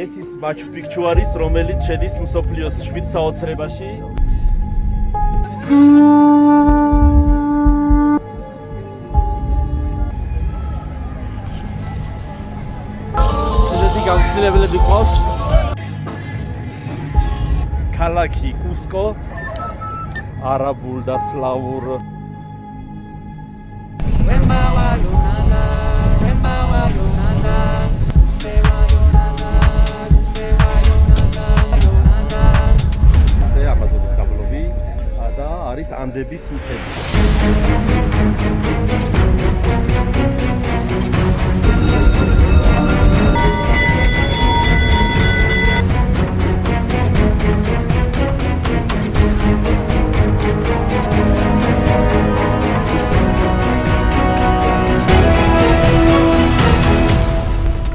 ეს ის მაჩუ-პიქჩუ არის, რომელიც შედის მსოფლიოს 7 საოცრებაში. ესეთი გამოცდილებელები ყავს. ქალაქი კუსკო, არაბულ და სლავურ ამაზონის დაბლობი და არის ანდების მთები.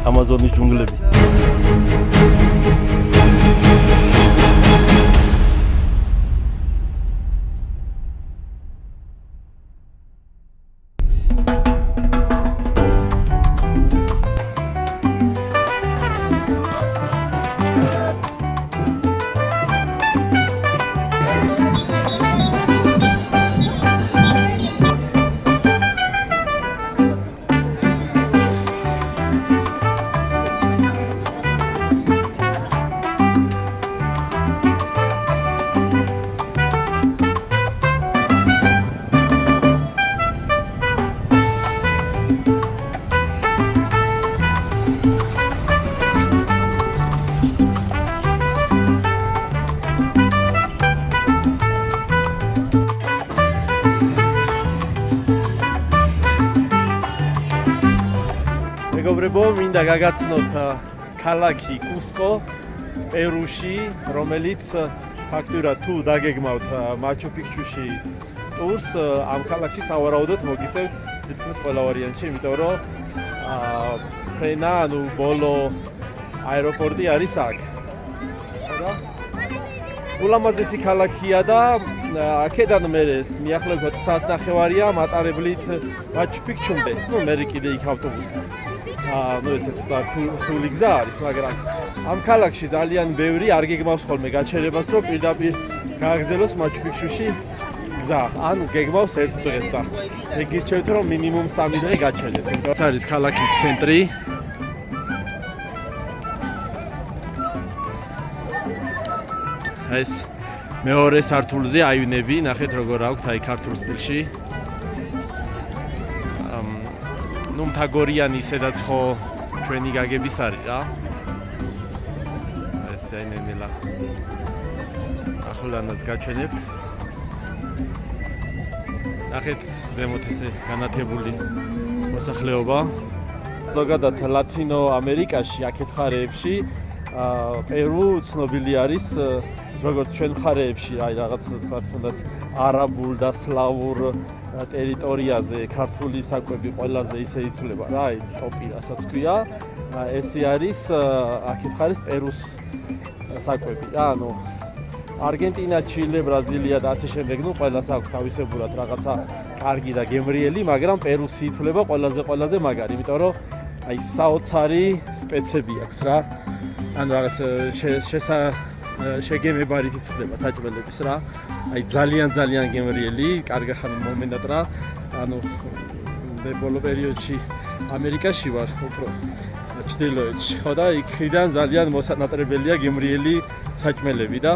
ამაზონის ჯუნგლები. მეგობრებო, მინდა გაგაცნოთ ქალაქი კუსკო, პერუში, რომელიც ფაქტურად თუ დაგეგმავთ მაჩუ-პიქჩუში ტურს, ამ ქალაქში სავარაუდოდ მოგიწევთ თითქმის ყველა ვარიანტში, იმიტომ რომ ფრენა, ანუ ბოლო აეროპორტი არის აქ. ულამაზესი ქალაქია და აქედან მე მიახლოებით საათნახევარია მატარებლით მაჩუ-პიქჩუმდე. მე კიდე იქ ავტობუსით. რთული გზა არის, მაგრამ ამ ქალაქში ძალიან ბევრი არ გეგმავს ხოლმე გაჩერებას, რომ პირდაპირ გააგზელოს მაჩუ-პიქჩუში გზა. ან გეგმავს ერთ დღეს და ეგ ირჩევთ, რომ მინიმუმ 3 დღე გაჩერდეს. ეს არის ქალაქის ცენტრი. ეს მეორე სართულზე აივნები, ნახეთ როგორ აქვს აი ქართულ სტილში. მთაგორიანი ისედაც ხო ჩვენი გაგების არის რა. ეს აინენელა. ახლანაც გაჩვენებთ. ნახეთ ზემოთ ესე განათებული მოსახლეობა. ზოგადად ლათინო ამერიკაში, აქეთ მხარეებში პერუ ცნობილი არის როგორც ჩვენ მხარეებში, აი რაღაც თქვა თუნდაც არაბულ და სლავურ ტერიტორიაზე ქართული საკვები ყველაზე ისე იცვლება რა, აი ტოპი რასაც ქვია. ესე არის აქეთ მხარის პერუს საკვები რა, ანუ არგენტინა, ჩილე, ბრაზილია და ასე შემდეგ, ნუ ყველას აქვს თავისებურად რაღაცა კარგი და გემრიელი, მაგრამ პერუსი ითვლება ყველაზე მაგარი, იმიტომ რომ აი საოცარი სპეცები აქვს რა. ან რაღაც შეგემებარით იცვლება საჭმელების რა. აი ძალიან გემრიელი, კარგახანი მომენად რა. ანუ მე ბოლო პერიოდში ამერიკაში ვარ, უფრო ჩრდილოეთში. ხო და იქიდან ძალიან მოსანატრებელია გემრიელი საჭმელები და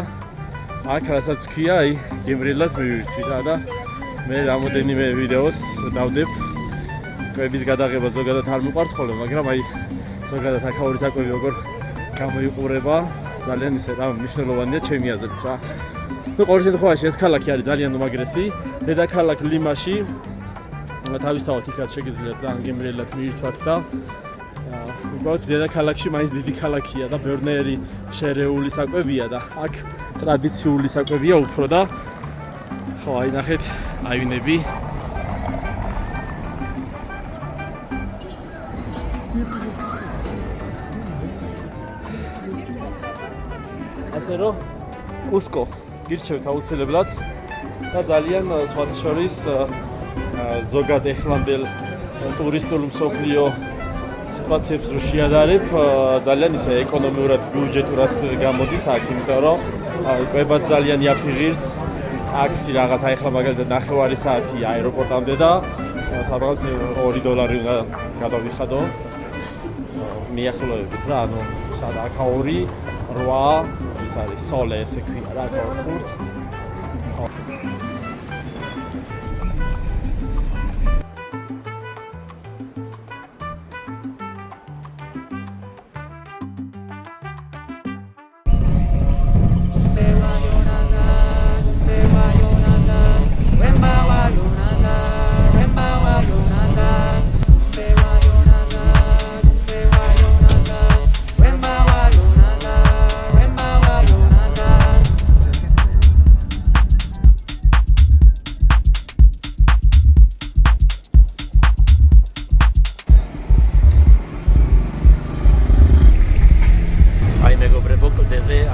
აქ რასაც ქვია, აი გემრიელად მივირთვი რა და მე რამოდენიმე ვიდეოს დავდებ. კვების გადაღება ზოგადად არ მიყვარს ხოლმე, მაგრამ აი ზოგადად აქაური საკვები როგორ გამოიყურება, ძალიან ისე რა მნიშვნელოვანია ჩემი აზრით რა. ნუ ყოველ შემთხვევაში ეს ქალაქი არის ძალიან უმაგრესი. დედაქალაქ ლიმაში თავისთავად იქაც შეგიძლიათ ძალიან გემრიელად მივირთვათ და უბრალოდ დედაქალაქში მაინც დიდი ქალაქია და ბევრნაირი შერეული საკვებია და აქ ტრადიციული საკვებია უფრო და ხო აი ნახეთ აივნები. ასე რომ კუსკო გირჩევთ აუცილებლად და ძალიან სხვათა შორის ზოგად ეხლანდელ ტურისტულ მსოფლიო სიტუაციებს რო შეადარებ, ძალიან ისე ეკონომიურად, ბიუჯეტურად გამოდის აქ, იმიტომ რომ ყვებაც ძალიან იაფიღირს. ტაქსი რაღაც აი ახლა მაგალითად 9 საათი აეროპორტამდე და სადღაც $2 უნდა გადავიხადო. მიახლოებით რა, ანუ სად აქ 2, 8 ის არის სოლე ესე ქვია რა, კურს.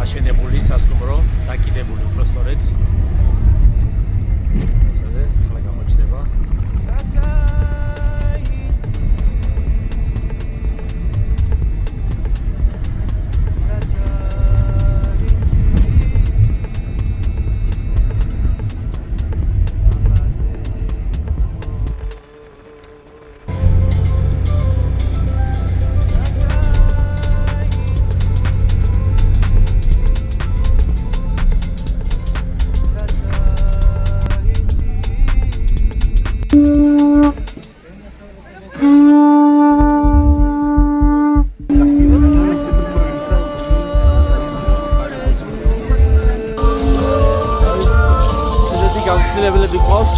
აშენებული სასტუმრო დაკიდებული უფრო სწორედ. ასე ახლა გამოჩნდება. გამცდილებლები ყავს.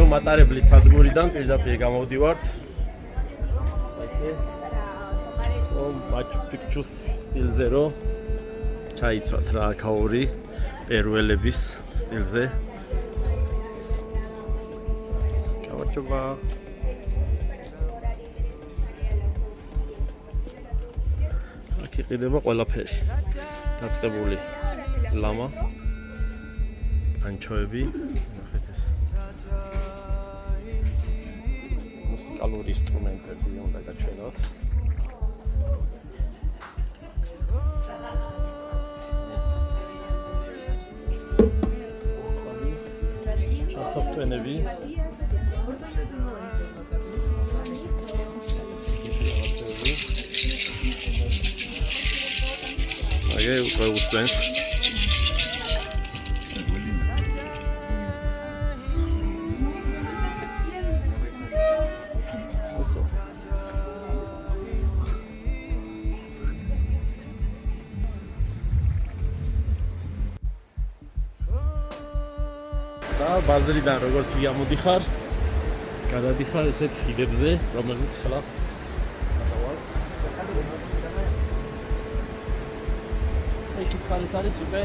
მატარებლის სადგურიდან პირდაპირ გამოვდივართ. ასე მაჩუ-პიქჩუს სტილზე რო ჩაიცვათ რა აქაური პერუელების სტილზე. ჩავაჭობა. აქ იყიდება ყველაფერი. დაწყებული ლამა, ანჩოები, ნახეთ ეს. მუსიკალური ინსტრუმენტები უნდა გაჩვენოთ. ჩასასტვენები. აგე უკვე უსვენს. ბაზრიდან როგორც გამოდიხარ, გადადიხარ ესეთ ხიდებზე, რომელზეც ხლა გადავალ. ეკით ხარის არის უკვე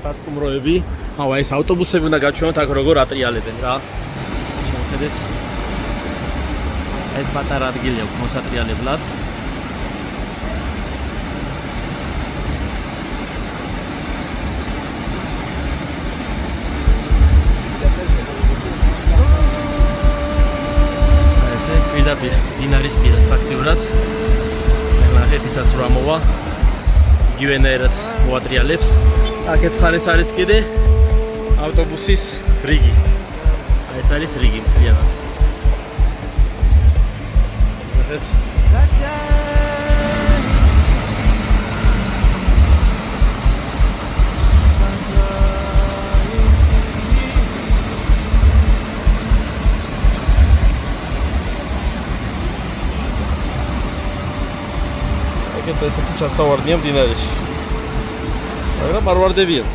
სასტუმროები. აუ ეს ავტობუსები უნდა გაჩვენოთ აქ როგორ ატრიალებენ რა. შევხედეთ. ეს პატარა ადგილი აქვს მოსატრიალებლად. დინარის პირას ფაქტიურად ნახეთ ისაც რა მოვა იგივენაირად მოატრიალებს. აქეთ ხარეს არის კიდე ავტობუსის რიგი. ეს არის რიგი მთლიანად. ნახეთ ესეთი ჩასავარდნია მდინარეში. მაგრამ არ ვარდებიან.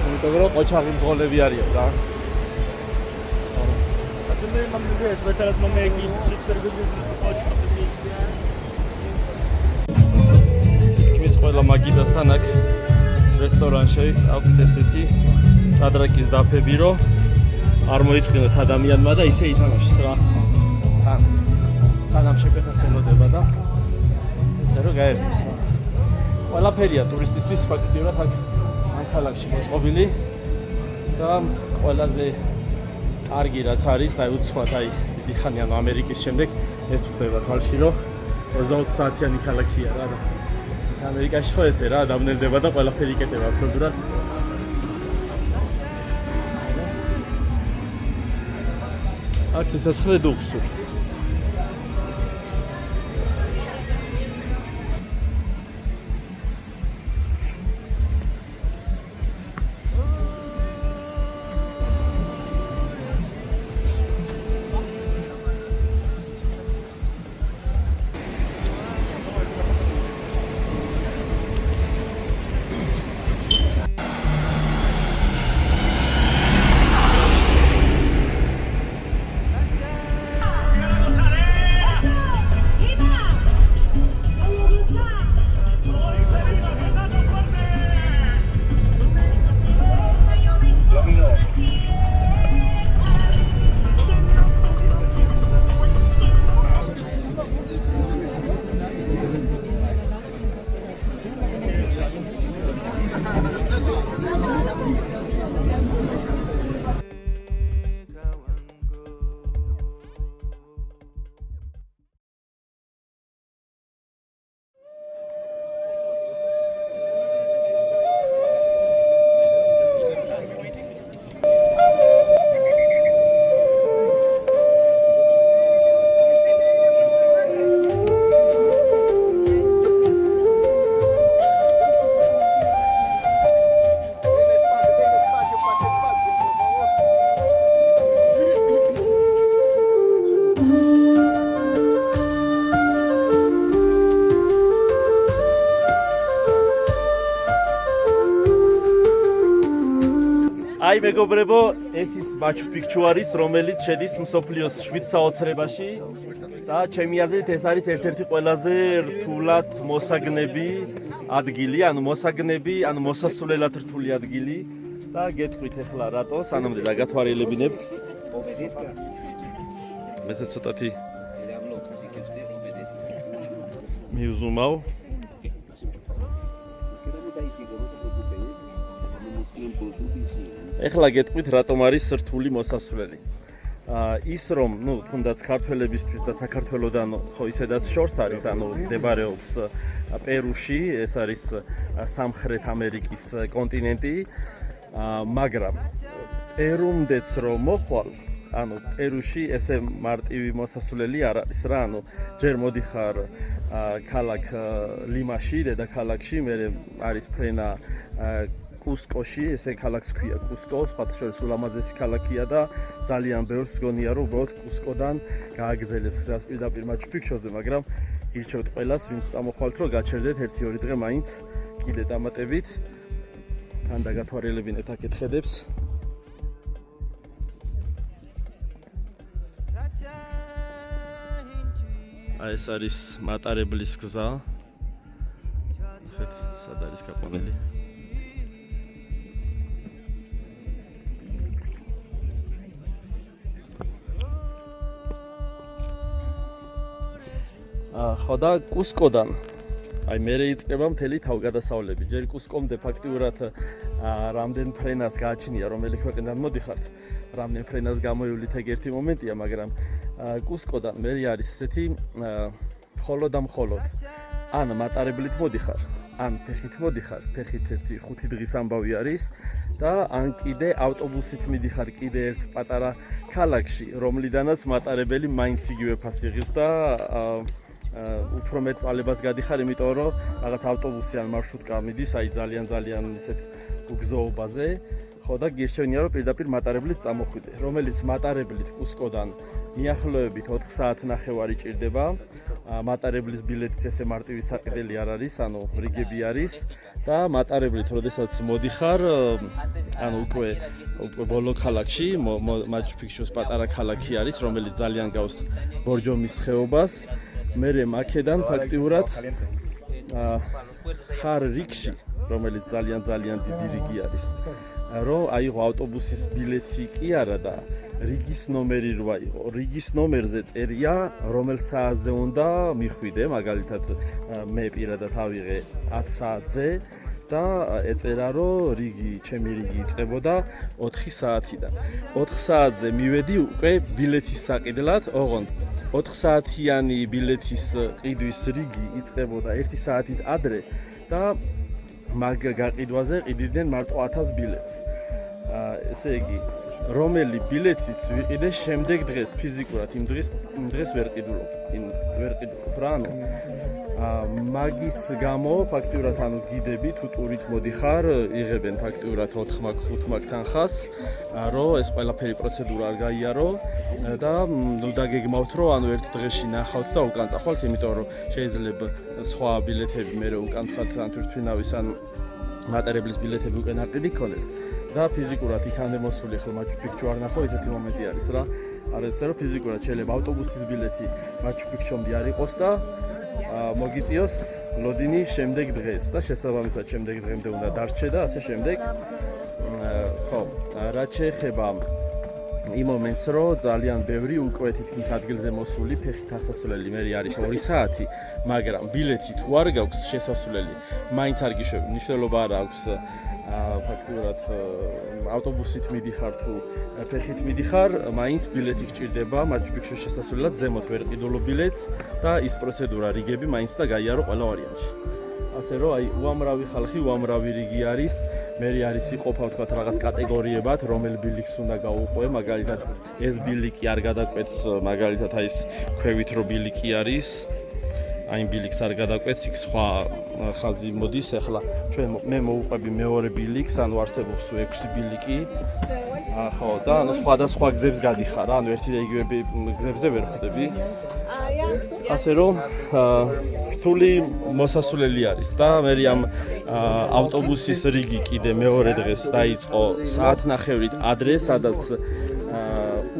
იმიტომ რომ ყოჩაღი მძღოლები არიან რა. ჩვენს ყველა მაგიდასთან აქ რესტორანში აქვთ ესეთი ჭადრაკის დაფები, რომ არ მოიწყინოს ადამიანმა და ისე ითამაშოს რა. თან სანამ შეკვეთას ელოდება და ესე რომ გაერთვის. ყველაფერია ტურისტისთვის ფაქტიურად აქ ამ ქალაქში მოწყობილი და ყველაზე კარგი რაც არის და უცბად აი დიდი ხანი ანუ ამერიკის შემდეგ ეს ხდება თვალში რომ 24 საათიანი ქალაქია რა და ამერიკაში ხო ესე რა დაბნელდება და ყველაფერი იკეთება აბსოლუტურად აქ სიცოცხლე დუხსუ აი მეგობრებო, ეს ის მაჩუ პიქჩუ არის, რომელიც შედის მსოფლიოს 7 საოცრებაში და ჩემი აზრით ეს არის ერთ-ერთი ყველაზე რთულად მოსაგნები ადგილი, ანუ მოსაგნები, ანუ მოსასვლელად რთული ადგილი და გეტყვით ახლა რატო, სანამ დაგათვალიერებინებთ. მეზე ცოტათი მიუზუმავ. ეხლა გეტყვით რატომ არის რთული მოსასვლელი. ის რომ, ну, თუნდაც ქართველებისთვის და საქართველოსთან ხო ისედაც შორს არის, ანუ მდებარეობს პერუში, ეს არის სამხრეთ ამერიკის კონტინენტი, მაგრამ პერუმდეც რომ მოხვალ, ანუ პერუში ესე მარტივი მოსასვლელი არ არის რა, ანუ ჯერ მოდიხარ ქალაქ ლიმაში, დედაქალაქში, მე არის ფრენა კუსკოში, ესე ქალაქს ქვია კუსკო, სხვათა შორის ულამაზესი ქალაქია და ძალიან ბევრს გონია რომ უბრალოდ კუსკოდან გააგრძელებს გზას პირდაპირ მაჩუ პიქჩუზე, მაგრამ გირჩევთ ყველას, ვინც წამოხვალთ, რომ გაჩერდეთ 1-2 დღე მაინც კიდე დამატებით. თან დაგათვალიერებინეთ აქ ეთხედებს. აი ეს არის მატარებლის გზა. ხეთ, სად არის გაყვანილი? ხო და კუსკოდან აი მე იწყება მთელი თავგადასავლები. ჯერ კუსკომდე ფაქტიურად რამდენ ფრენას გააჩნია, რომელი ქვეყნიდან მოდიხართ, რამდენ ფრენას გამოივლით ეგ ერთი მომენტია, მაგრამ კუსკოდან მე არის ესეთი მხოლოდ და მხოლოდ ან მატარებლით მოდიხარ, ან ფეხით მოდიხარ, ფეხით 1-5 დღის ამბავი არის და ან კიდე ავტობუსით მიდიხარ კიდე ერთ პატარა ქალაქში, რომლიდანაც მატარებელი მაინც იგივე ფასი იღებს და უფრო მეტ წვალებას გადიხარ, იმიტომ რომ რაღაც ავტობუსი ან მარშრუტკა მიდის, აი ძალიან ისეთ გზოობაზე ხო და გირჩევნია რომ პირდაპირ მატარებლით წამოხვიდე, რომელიც მატარებლით კუსკოდან მიახლოებით 4 საათნახევარი ჭირდება. მატარებლის ბილეთის ესე მარტივი საყიდელი არ არის, ანუ რიგები არის და მატარებლით როდესაც მოდიხარ, ანუ უკვე ბოლო ქალაქში, მაჩუ-პიქჩუს პატარა ქალაქი არის, რომელიც ძალიან გავს ბორჯომის ხეობას. მერე აქედან ფაქტიურად ხარ რიგში, რომელიც ძალიან დიდი რიგი არის. რომ აიღო ავტობუსის ბილეთი კი არა და რიგის ნომერი რო აიღო. რიგის ნომერზე წერია, რომელ საათზე უნდა მიხვიდე, მაგალითად მე პირადად ავიღე 10 საათზე და ეწერა რომ ჩემი რიგი იწყებოდა 4 საათიდან. 4 საათზე მივედი უკვე ბილეთის საყიდლად, ოღონდ 4 საათიანი ბილეთის ყიდვის რიგი იწყებოდა 1 საათით ადრე და მაგ გაყიდვაზე ყიდიდნენ მარტო 1000 ბილეთს. ესე იგი, რომელი ბილეთიც ვიყიდე შემდეგ დღეს ფიზიკურად იმ დღეს ვერ ყიდულობ რა, ანუ მაგის გამო ფაქტიურად ანუ გიდები თუ ტურით მოდიხარ, იღებენ ფაქტიურად 4-5 მაგ თანხას, რომ ეს ყველაფერი პროცედურა არ გაიარო და ნუ დაგეგმავთ, რომ ანუ ერთ დღეში ნახავთ და უკან წახვალთ, იმიტომ რომ შეიძლება სხვა ბილეთები მე უკან თქვათ ან თვითმფრინავის ან მატარებლის ბილეთები უკან აყიდი ქონეთ და ფიზიკურად იქამდე მოსული ხო მაჩუ-პიქჩუ არ ნახო, ისეთი მომენტი არის რა. არ ესე რომ ფიზიკურად შეიძლება ავტობუსის ბილეთი მაჩუ-პიქჩუმდე არ იყოს და მოგიწიოს ლოდინი შემდეგ დღეს და შესაბამისად შემდეგ დღემდე უნდა დარჩე და ასე შემდეგ. ხო, რაც შეეხება იმ მომენტს, რომ ძალიან ბევრი უკვე თითქმის ადგილზე მოსული ფეხით ასასვლელი მე არის 2 საათი, მაგრამ ბილეთი თუ არ გაქვს შესასვლელი, მაინც არ გიშვები, მნიშვნელობა არ აქვს ფაქტურად ავტობუსით მიდიხარ თუ ფეხით მიდიხარ, მაინც ბილეთი გჭირდება მაჩუ-პიქჩუს შესასვლელად, ზემოთ ვერ ყიდულო ბილეთს და ის პროცედურა რიგები მაინც და გაიარო ყველა ვარიანტში. ასე რომ აი უამრავი ხალხი, უამრავი რიგი არის, მე არის იყოფა თქვათ რაღაც კატეგორიებად, რომელ ბილიკს უნდა გაუყვე, მაგალითად ეს ბილიკი არ გადაკვეთს, მაგალითად აი ეს ქვევით რო ბილიკი არის, აი ბილიკს არ გადაკვეთს, იქ სხვა ხაზი მოდის, ახლა მე მოვუყვები მეორე ბილიკს, ანუ არსებობს 6 ბილიკი. ხო, და ანუ სხვადასხვა გზებს გადიხარ, ანუ ერთი და იგივე გზებზე ვერ ხვდები. ასე რომ რთული მოსასვლელი არის და მე ამ ავტობუსის რიგი კიდე მეორე დღეს დაიწყო საათნახევრით ადრე, სადაც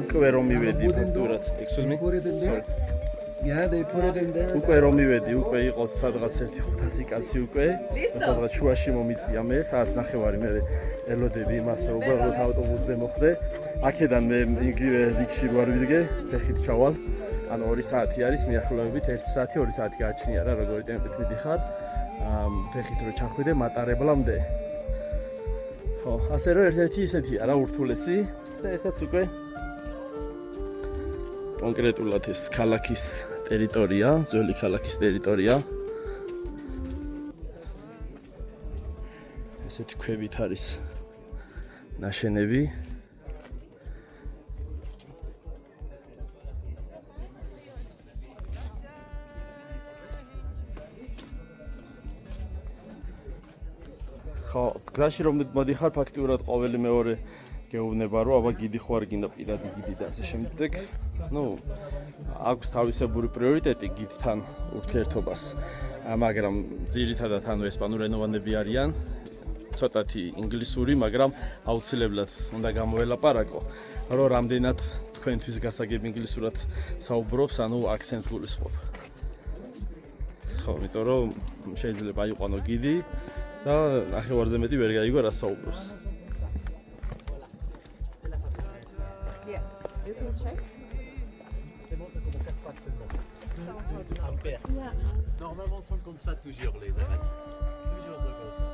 უკვე რომ მივედი ფაქტურად, excuse me. Yeah, they put it in there. უკვე რომ მივედი, უკვე იყო სადღაც 1-500 კაცი უკვე, სადღაც შუაში მომიწია მე, საათნახევარი მე ელოდები იმას, რომ უბრალოდ ავტობუსზე მოხვდე. აქედან მე იგივე რიგში ვარ ვიდგე, ფეხით ჩავალ. ანუ 2 საათი არის მიახლოებით 1 საათი, 2 საათი გააჩნია რა, როგორი ტემპით მიდიხარ. ფეხით რო ჩახვიდე მატარებლამდე. ხო, ასე რომ ერთ-ერთი ისეთია რა ურთულესი და ესაც უკვე კონკრეტულად ეს ქალაქის ტერიტორია, ძველი ქალაქის ტერიტორია. ესეთი ქვევით არის ნაშენები. ხო, გზაში რომ მოდიხარ, ფაქტიურად ყოველი მეორე გეუბნება, რომ აბა გიდი ხო არ გინდა პირადი გიდი და ასე შემდეგ. ნუ აქვს თავისებური პრიორიტეტი გიდთან ურთიერთობას, მაგრამ ძირითადად ანუ ესპანურენოვანები არიან, ცოტათი ინგლისური, მაგრამ აუცილებლად უნდა გამოველაპარაკო, რომ რამდენად თქვენთვის გასაგები ინგლისურად საუბრობს, ანუ აქცენტ გულისხმობ. ხო, იმიტომ რომ შეიძლება აიყვანო გიდი და ნახევარზე მეტი ვერ გაიგო რა საუბრობს. You can check. C'est bon, on va faire pas de ampères. Normalement, sont comme ça toujours les araignées. Toujours comme ça.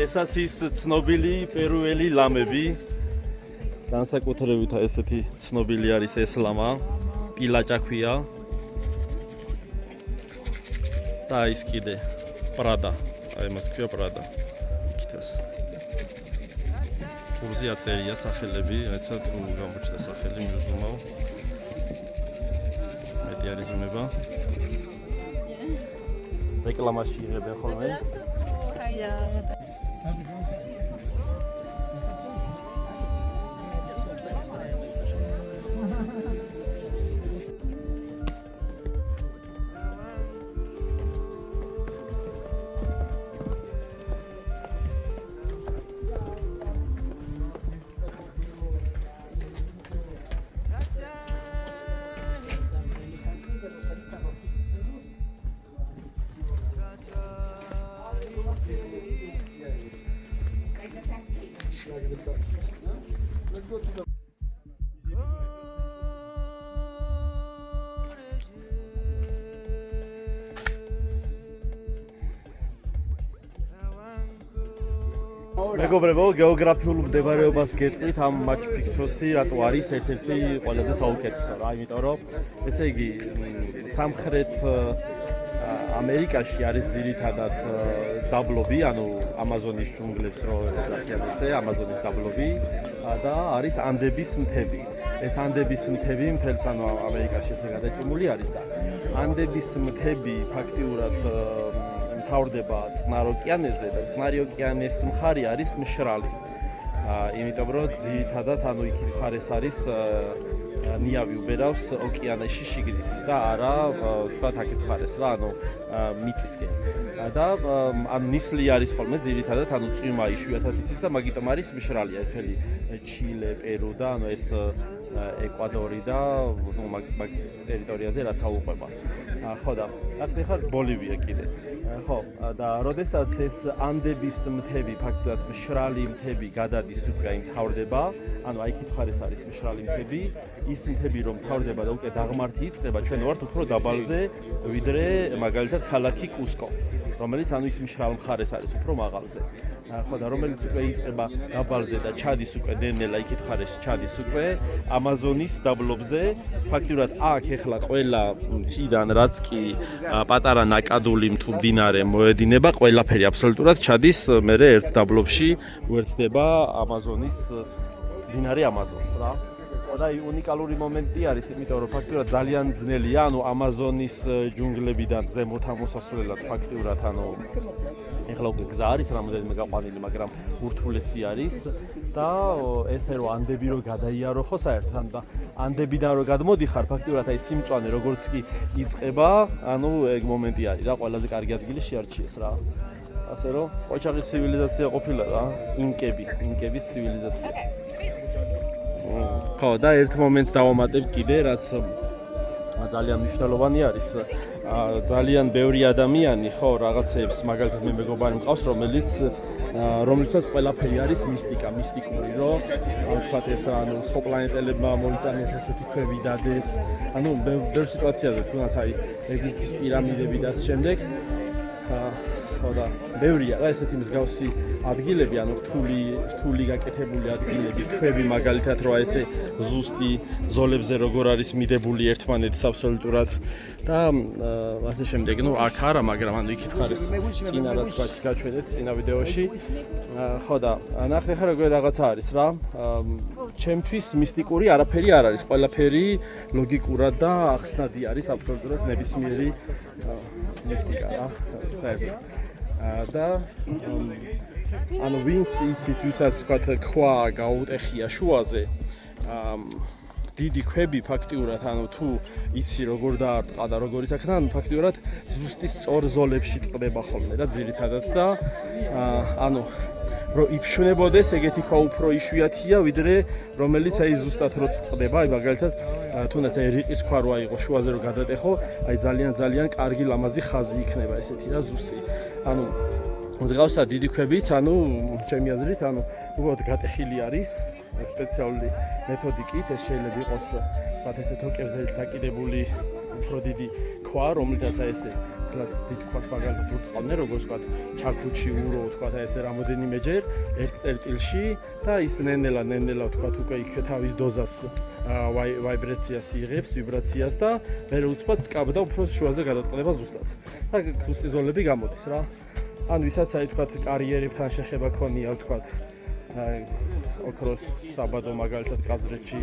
ესაც ის ცნობილი პერუელი ლამები. განსაკუთრებით ესეთი ცნობილი არის ეს ლამა, პილაჭა ქვია. და ის კიდე პრადა, აი მას ქვია პრადა. იქითას. კურსი აწერია სახელები, რაცა თუ გამოჩნდა სახელი მიუზომავ. მეტი არის ზომება. რეკლამაში იღებენ ხოლმე. მეგობრებო, გეოგრაფიულ მდებარეობას გეტყვით ამ Machu Picchu-ში, რატო არის ერთ-ერთი ყველაზე საუკეთესო რა, იმიტომ რომ ესე იგი სამხრეთ ამერიკაში არის ძირითადად დაბლობი, ანუ ამაზონის ჯუნგლებს რო ეძახიან ესე, ამაზონის დაბლობი და არის ანდების მთები. ეს ანდების მთები მთელს ანუ ამერიკაში ესე გადაჭიმული არის და ანდების მთები ფაქტიურად მთავრდება წყნარ ოკეანეზე და წყნარი ოკეანის მხარი არის მშრალი. იმიტომ რომ ძირითადად ანუ იქ მხარეს არის ნიავი უბერავს ოკეანეში შიგნით და არა თქვათ აქ მხარეს რა ანუ მიწისკენ. და ანუ ნისლი არის ხოლმე ძირითადად ანუ წვიმა იშვიათად იცის და მაგიტომ არის მშრალი ერთელი ჩილე, პერუ და ანუ ეს ეკვადორი და მაგ ტერიტორიაზე რაც აუყვება. ხო და აქ ხარ ბოლივია კიდე. ხო და როდესაც ეს ანდების მთები ფაქტობრივად მშრალი მთები გადადის უკვე მთავრდება, ანუ აი იქით მხარეს არის მშრალი მთები, ის მთები რომ მთავრდება და უკვე დაღმართი იწყება, ჩვენ ვართ უფრო დაბალზე ვიდრე მაგალითად ქალაქი კუსკო, რომელიც ანუ ის მშრალ მხარეს არის უფრო მაღალზე. ხო და რომელიც უკვე იწყება დაბალზე და ჩადის უკვე დენელა იქით მხარეს ჩადის უკვე ამაზონის დაბლობზე. ფაქტობრივად აქ ეხლა ყველა მთიდან რაც კი პატარა ნაკადული თუ მდინარე მოედინება, ყველაფერი აბსოლუტურად ჩადის მერე ერთ დაბლობში უერთდება ამაზონის მდინარე ამაზონს რა. და უნიკალური მომენტი არის, იმიტომ რომ ფაქტობრივად ძალიან ძნელია, ანუ ამაზონის ჯუნგლებიდან ზემოთ ამოსასვლელად ფაქტობრივად ანუ ეხლა უკვე გზა არის რამოდენიმე გაყვანილი, მაგრამ ურთულესი არის და ესე რომ ანდები რო გადაიარო ხო საერთოდ და ანდებიდან რო გადმოდიხარ ფაქტობრივად აი სიმწვანე როგორც კი იწყება, ანუ ეგ მომენტი არის რა, ყველაზე კარგი ადგილი შეარჩიეს რა. ასე რომ ყოჩაღის ცივილიზაცია ყოფილა რა, ინკების ცივილიზაცია. ხო და ერთ მომენტს დავამატებ კიდე, რაც ძალიან მნიშვნელოვანი არის. ძალიან ბევრი ადამიანი ხო რაღაცებს მაგალითად მე მეგობარი მყავს, რომელიცაც ყველაფერი არის მისტიკა, მისტიკური, რომ თქვათ ეს ანუ სხვა პლანეტელებმა მოიტანეს ესეთი ქვები დადეს. ანუ ბევრ სიტუაციაზე თუნდაც აი ეგვიპტის პირამიდები და ამ შემდეგ ხო და ბევრია რა ესეთი მსგავსი ადგილები, ანუ რთული გაკეთებული ადგილები, ქვები მაგალითად რა ესე ზუსტი ზოლებზე როგორ არის მიდებული ერთმანეთს აბსოლუტურად და ასე შემდეგ. ნუ აქ არა, მაგრამ ანუ იქით ხარეს წინა რაც გაჩვენეთ წინა ვიდეოში. ხო და ნახეთ ხა როგორ რაღაცა არის რა. ჩემთვის მისტიკური არაფერი არ არის, ყველაფერი ლოგიკურად და ახსნადი არის აბსოლუტურად ნებისმიერი მისტიკა რა. საერთოდ და ანუ ვინც იცის ვისაც თქვათ ქვა გაუტეხია შუაზე დიდი ქვები ფაქტიურად ანუ თუ იცი როგორ დაარტყა და როგორ იცაქნა ანუ ფაქტიურად ზუსტი სწორ ზოლებში ტყდება ხოლმე და ძირითადად და ანუ რომ იფშვნებოდეს ეგეთი ქვა უფრო იშვიათია ვიდრე რომელიც აი ზუსტად რო ტყდება აი მაგალითად თუნდაც აი რიყის ქვა რო აიღო შუაზე რო გადატეხო აი ძალიან კარგი ლამაზი ხაზი იქნება ესეთი რა ზუსტი ანუ მსგავსად დიდი ქვებიც ანუ ჩემი აზრით ანუ უბრალოდ გატეხილი არის სპეციალური მეთოდიკით ეს შეიძლება იყოს თქვათ ესე თოკებზე დაკიდებული უფრო დიდი ქვა რომელთაც ესე თქვათ დიდი ქვა მაგალითად უტყავდნენ როგორც თქვათ ჩაქუჩი ურო თქვათ ესე რამოდენიმეჯერ ერთ წერტილში და ის ნენელა თქვათ უკვე იქ თავის დოზას ვაიბრაციას იღებს ვიბრაციას და მე უცბად წკაბდა უფრო შუაზე გადატყდება ზუსტად და ზუსტი ზოლები გამოდის რა ან ვისაც აი თქვათ კარიერებთან შეხება ქონია თქვათ აი ოქროს საბადო მაგალითად კაზრეთში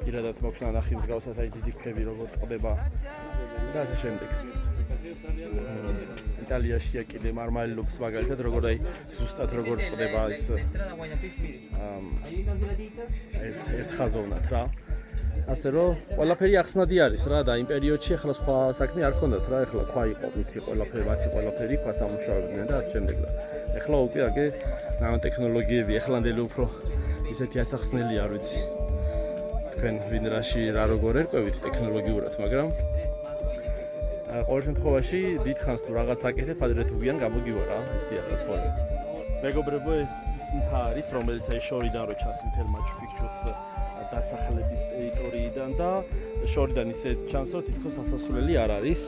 პირადად მაქვს ნანახი მსგავსად აი დიდი ქვები როგორ ტყდება და ასე შემდეგ იტალიაშია კიდე მარმარილობს მაგალითად როგორ აი ზუსტად როგორ ტყდება ის ერთ ხაზოვნად რა ასე რომ ყველაფერი ახსნადი არის რა და იმ პერიოდში ახლა სხვა საქმე არ ქონდათ რა ახლა ქვა იყო მითი ყველაფერი ქვას ამუშავებდნენ და ასე შემდეგ და ახლა უკვე აგე ნანოტექნოლოგიები ახლანდელი უფრო ისეთი ასახსნელი არ ვიცი თქვენ ვინ რაში რა როგორ ერკვევით ტექნოლოგიურად მაგრამ ყოველ შემთხვევაში დიდ ხანს თუ რაღაც აკეთებ ადრე თუ გვიან გამოგივა რა ისია რა ცხოვრება მეგობრებო ეს მთა არის, რომელიც აი შორიდან რო ჩანს მთელ მაჩუ-პიქჩუს დასახლების ტერიტორიიდან და შორიდან ისე ჩანს, რომ თითქოს ასასვლელი არ არის,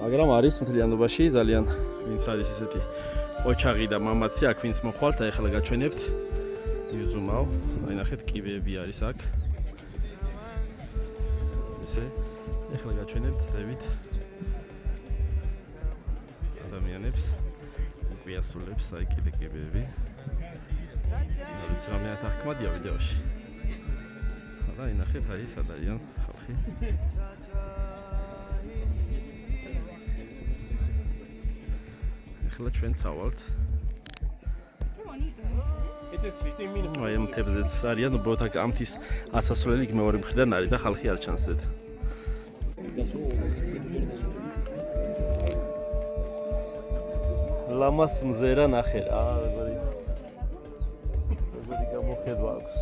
მაგრამ არის მთლიანობაში ძალიან ვინც არის ისეთი ოჩაღი და მამაცი აქ ვინც მოხვალთ, აი ახლა გაჩვენებთ იუზუმავ, აი ნახეთ კიბეები არის აქ. ისე ახლა გაჩვენებთ ზევით ადამიანებს გვიასრულებს აი კიდე კიბეები. არის რამე ათახკმადია ვიდეოში. და აი ნახეთ აი სად არიან ხალხი. ახლა ჩვენ წავალთ. აი ამ თებზეც არიან, უბრალოდ აქ ამთის ასასვლელი იქ მეორე მხრიდან არის და ხალხი არ ჩანს ზედ. ლამას მზერა ნახე რა, როგორი გამოხედვა აქვს.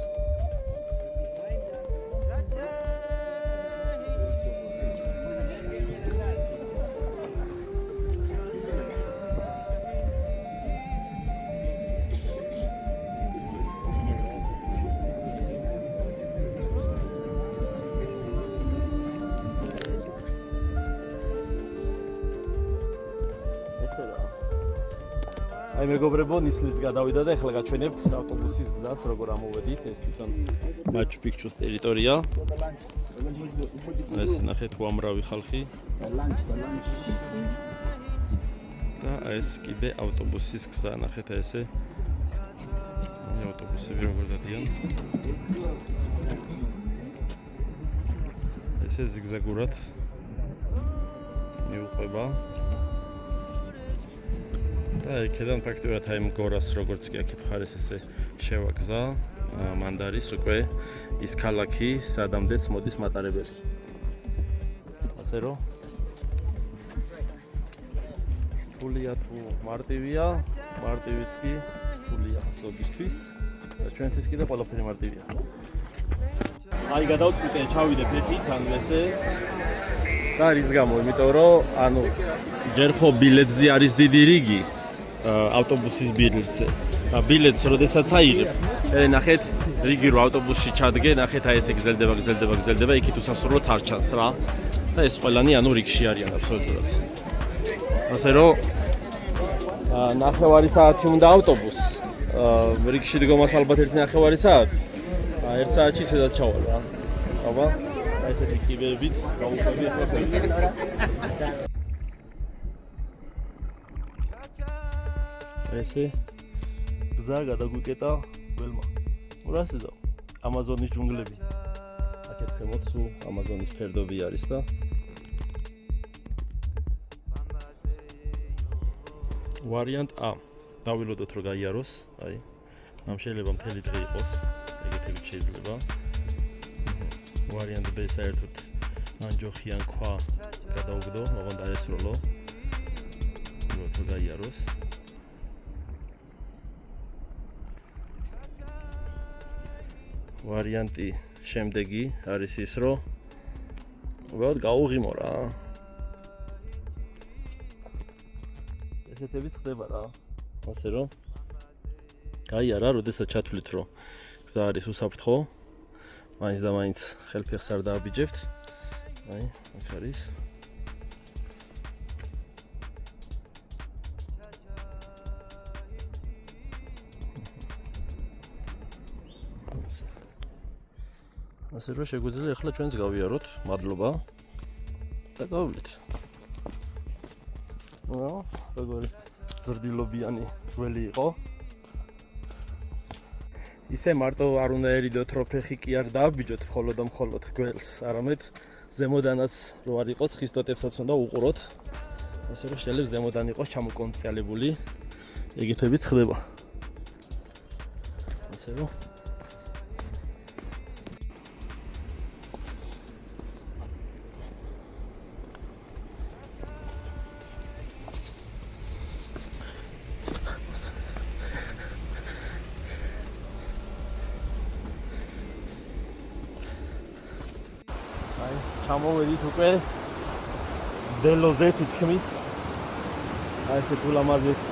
აი მეგობრებო, ნისლიც გადავიდა და ახლა გაჩვენებთ ავტობუსის გზას, როგორ ამოვედით. ეს თვითონ მაჩუ-პიქჩუს ტერიტორია. ეს ნახეთ უამრავი ხალხი. და ეს კიდე ავტობუსის გზა, ნახეთ ესე. აი ავტობუსები როგორ დადიან. ესე ზიგზაგურად მიუყვება. და იქიდან პრაქტიკულად აი მგორას როგორც კი აქეთ ხარეს ესე შევაგზა, მანდ არის უკვე ის ქალაქი, სადამდეც მოდის მატარებელი. ასე რომ რთულია თუ მარტივია, მარტივიც კი რთულია ზოგისთვის და ჩვენთვის კიდე ყველაფერი მარტივია. აი გადავწყვიტე ჩავიდე ფეთით, ანუ ესე და რის გამო, იმიტომ რომ ანუ ჯერ ხო ბილეტზე არის დიდი რიგი ავტობუსის ბილეთზე. და ბილეთს როდესაც აიღებ, ნახეთ რიგი რო ავტობუსში ჩადგე, ნახეთ აი ესე გრძელდება, იქით უსასრულოდ არ ჩანს რა. და ეს ყველანი ანუ რიგში არიან აბსოლუტურად. ასე რომ ნახევარი საათი უნდა ავტობუსს. რიგში დგომას ალბათ 1.5 საათი. 1 საათში ისედაც ჩავალ რა. აბა, აი ესეთი კიბეებით გავუყვები ახლა. ესე გზა გადაგვიკეტა ველმა. ურასიზო ამაზონის ჯუნგლები. აქეთ ქვემოთ სულ ამაზონის ფერდობი არის და ვარიანტ A დავილოდოთ რომ გაიაროს, აი ამ შეიძლება მთელი დღე იყოს, ეგეთებით შეიძლება. ვარიანტ B საერთოდ ანჯოხიან ქვა გადაუგდო, ოღონდ დაესრულო. რომ გაიაროს. ვარიანტი შემდეგი არის ის, რომ უბრალოდ გაუღიმო რა. ესეთებიც ხდება რა. ასე რომ გაიარა, როდესაც ჩათვლით, რომ გზა არის უსაფრთხო, მაინც და მაინც ხელფეხს არ დააბიჯებთ. აი, აქ არის. ასე რომ შეგვიძლია ახლა ჩვენც გავიაროთ. მადლობა. და გავვლით. როგორი ზრდილობიანი გველი იყო. ისე მარტო არ უნდა ერიდოთ, რომ ფეხი კი არ დააბიჯოთ მხოლოდ და მხოლოდ გველს, არამედ ზემოდანაც რო არ იყოს, ხისტოტებსაც უნდა უყუროთ. ასე რომ შეიძლება ზემოდან იყოს ჩამოკონწიალებული. ეგეთებიც ხდება. ასე რომ ჩამოვედით უკვე დელოზე თითქმის. აი ესე გულამაზეს.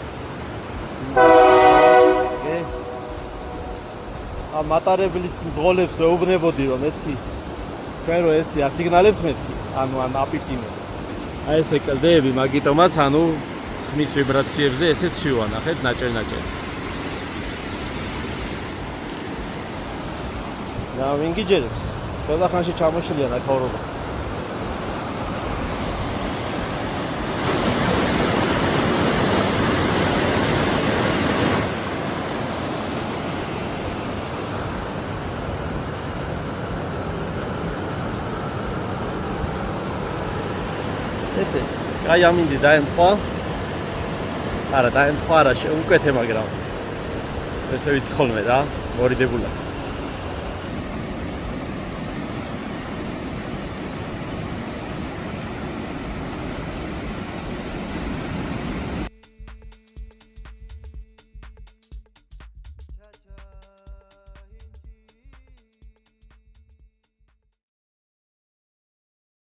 ამ მატარებლის მძღოლებს ვეუბნებოდი რომ მეთქი თქვენ რო ეს ასიგნალებთ მეთქი ანუ ან აპიკინო აი ეს ეკლდეები მაგიტომაც ანუ ხმის ვიბრაციებზე ესე ცივა ნახეთ ნაჭერ-ნაჭერი და ვინგიჯერებს ყველა ხანში ჩამოშლია ნაკავრობა ესე კაი ამინდი დაემთხვა არა დაემთხვა არა შეუკვეთე მაგრამ ესე ვიცი ხოლმე რა მორიდებულა